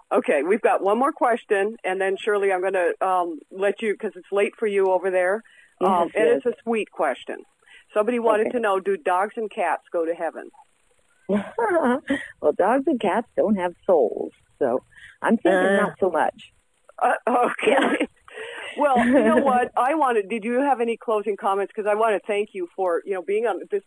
Okay, we've got one more question, and then Shirley, I'm going to let you, because it's late for you over there. Yes, and it's a sweet question. Somebody wanted to know, do dogs and cats go to heaven? Well, dogs and cats don't have souls, so I'm thinking not so much. Okay. Well, you know what? Did you have any closing comments? Because I want to thank you for, being on this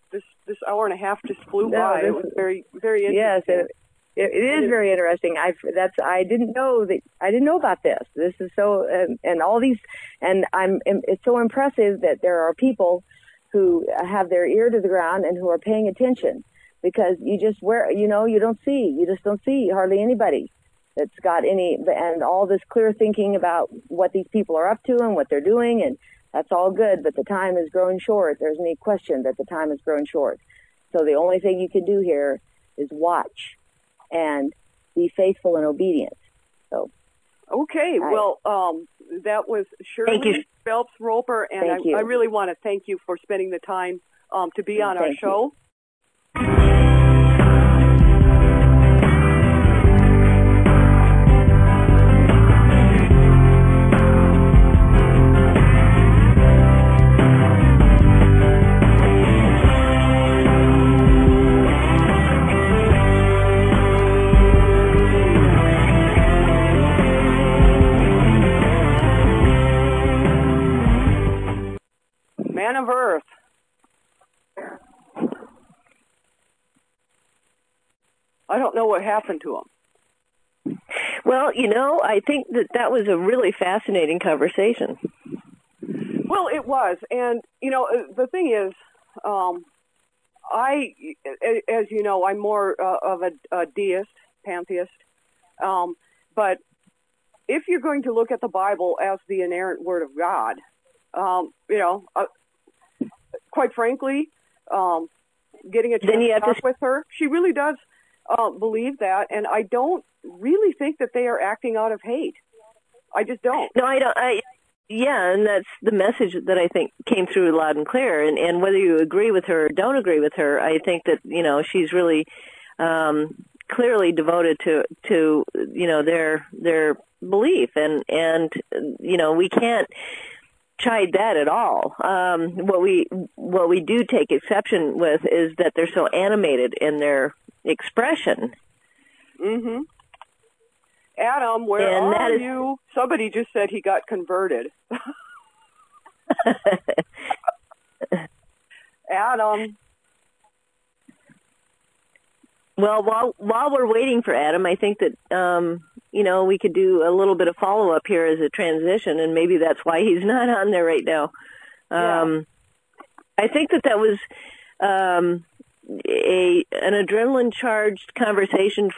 hour and a half just flew by. It was very, very interesting. Yes, it is very interesting. I didn't know about this. This is so, and all these, and it's so impressive that there are people who have their ear to the ground and who are paying attention, because you just don't see hardly anybody that's got and all this clear thinking about what these people are up to and what they're doing, and that's all good, but the time is growing short. There's any question that the time is growing short. So the only thing you can do here is watch and be faithful and obedient. So, okay, that was Shirley Phelps-Roper, and I really want to thank you for spending the time to be on our show. Man of Earth. I don't know what happened to him. Well, I think that was a really fascinating conversation. Well, it was. And, the thing is, as you know, I'm more of a deist, pantheist. But if you're going to look at the Bible as the inerrant Word of God, quite frankly, getting a chance to talk with her, she really does believe that, and I don't really think that they are acting out of hate. I just don't. No, I don't. And that's the message that I think came through loud and clear. And whether you agree with her or don't agree with her, I think that she's really clearly devoted to their belief, and we can't chide that at all. What we do take exception with is that they're so animated in their expression. Mm-hmm. Adam, where are you? Somebody just said he got converted. Adam. Well, while we're waiting for Adam, I think that we could do a little bit of follow-up here as a transition, and maybe that's why he's not on there right now. I think that was an adrenaline-charged conversation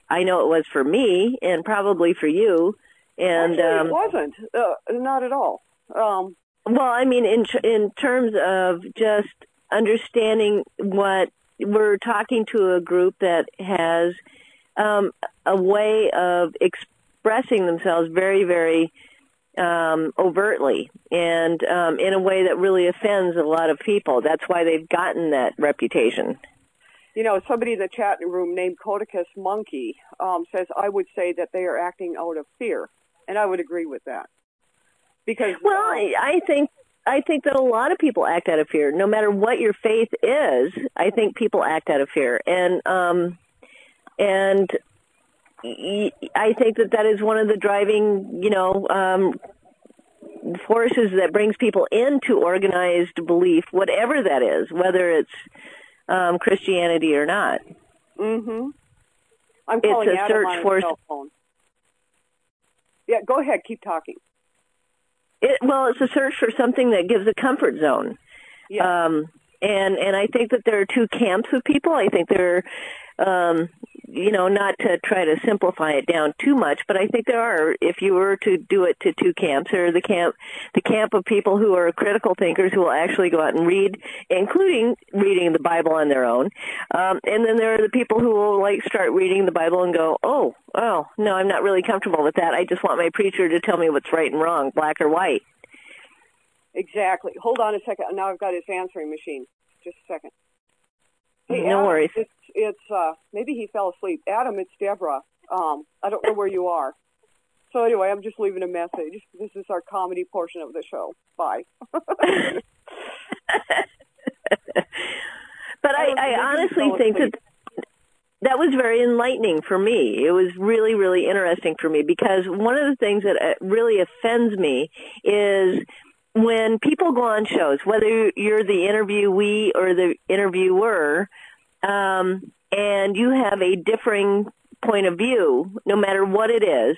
I know it was for me, and probably for you. And actually, it wasn't. Not at all. Well, I mean, in terms of just understanding what we're talking to a group that has a way of expressing themselves very, very overtly, and in a way that really offends a lot of people. That's why they've gotten that reputation. Somebody in the chat room named Codicus Monkey says, I would say that they are acting out of fear, and I would agree with that. Because I think that a lot of people act out of fear. No matter what your faith is, I think people act out of fear, and I think that is one of the driving, forces that brings people into organized belief, whatever that is, whether it's Christianity or not. Mm-hmm. I'm calling it's a search on for. Cell phone. Yeah, go ahead. Keep talking. It's a search for something that gives a comfort zone. Yeah. And I think that there are two camps of people. I think there are, not to try to simplify it down too much, but I think there are, if you were to do it to two camps, there are the camp of people who are critical thinkers who will actually go out and read, including reading the Bible on their own. And then there are the people who will start reading the Bible and go, oh, no, I'm not really comfortable with that. I just want my preacher to tell me what's right and wrong, black or white. Exactly. Hold on a second. Now I've got his answering machine. Just a second. Hey, no Adam, worries. It's maybe he fell asleep. Adam, it's Deborah. I don't know where you are. So anyway, I'm just leaving a message. This is our comedy portion of the show. Bye. But I honestly think that was very enlightening for me. It was really, really interesting for me because one of the things that really offends me is when people go on shows, whether you're the interviewee or the interviewer, and you have a differing point of view, no matter what it is,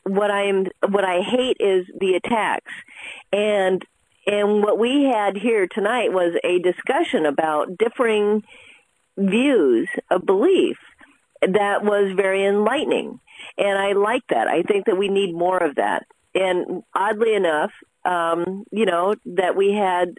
what I hate is the attacks. And what we had here tonight was a discussion about differing views of belief that was very enlightening. And I like that. I think that we need more of that. And oddly enough, that we had,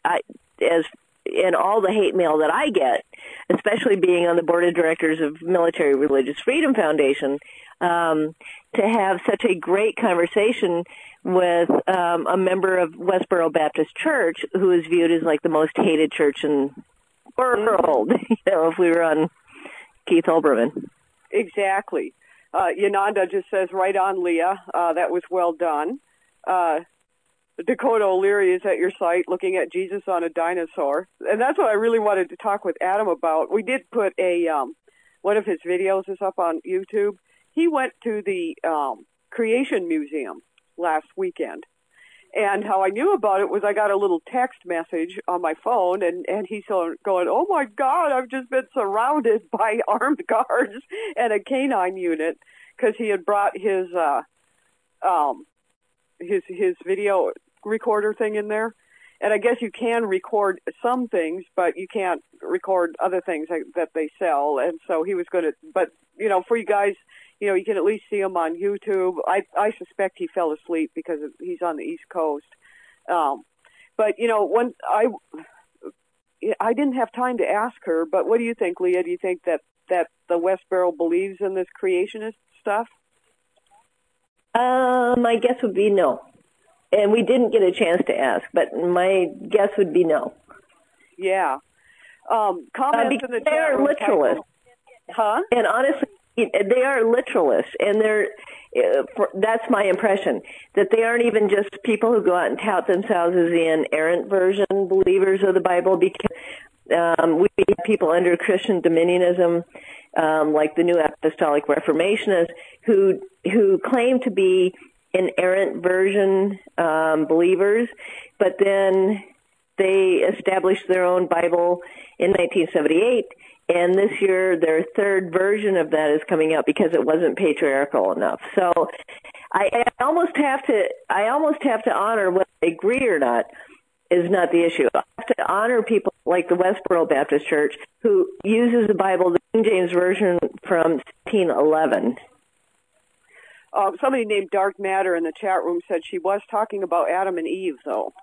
in all the hate mail that I get, especially being on the board of directors of Military Religious Freedom Foundation, to have such a great conversation with a member of Westboro Baptist Church who is viewed as like the most hated church in the world, if we were on Keith Olbermann. Exactly. Yananda just says, right on, Leah. That was well done. Dakota O'Leary is at your site looking at Jesus on a dinosaur. And that's what I really wanted to talk with Adam about. We did put one of his videos is up on YouTube. He went to the Creation Museum last weekend. And how I knew about it was I got a little text message on my phone, and he's going, oh, my God, I've just been surrounded by armed guards and a canine unit because he had brought his video recorder thing in there. And I guess you can record some things, but you can't record other things that they sell. And so he was going to, but, for you guys, you can at least see him on YouTube. I suspect he fell asleep because he's on the East Coast. But, when I didn't have time to ask her, but what do you think, Leah? Do you think that the Westboro believes in this creationist stuff? My guess would be no. And we didn't get a chance to ask, but my guess would be no. Yeah. Comments in the chat room. They're literalists. Huh? And honestly, they are literalists, and that's my impression, that they aren't even just people who go out and tout themselves as the inerrant version believers of the Bible, because we have people under Christian dominionism, like the New Apostolic Reformationists, who claim to be inerrant version believers, but then they established their own Bible in 1978. And this year, their third version of that is coming out because it wasn't patriarchal enough. So, I almost have to honor whether they agree or not is not the issue. I have to honor people like the Westboro Baptist Church who uses the Bible, the King James Version from 1611. Somebody named Dark Matter in the chat room said she was talking about Adam and Eve, though.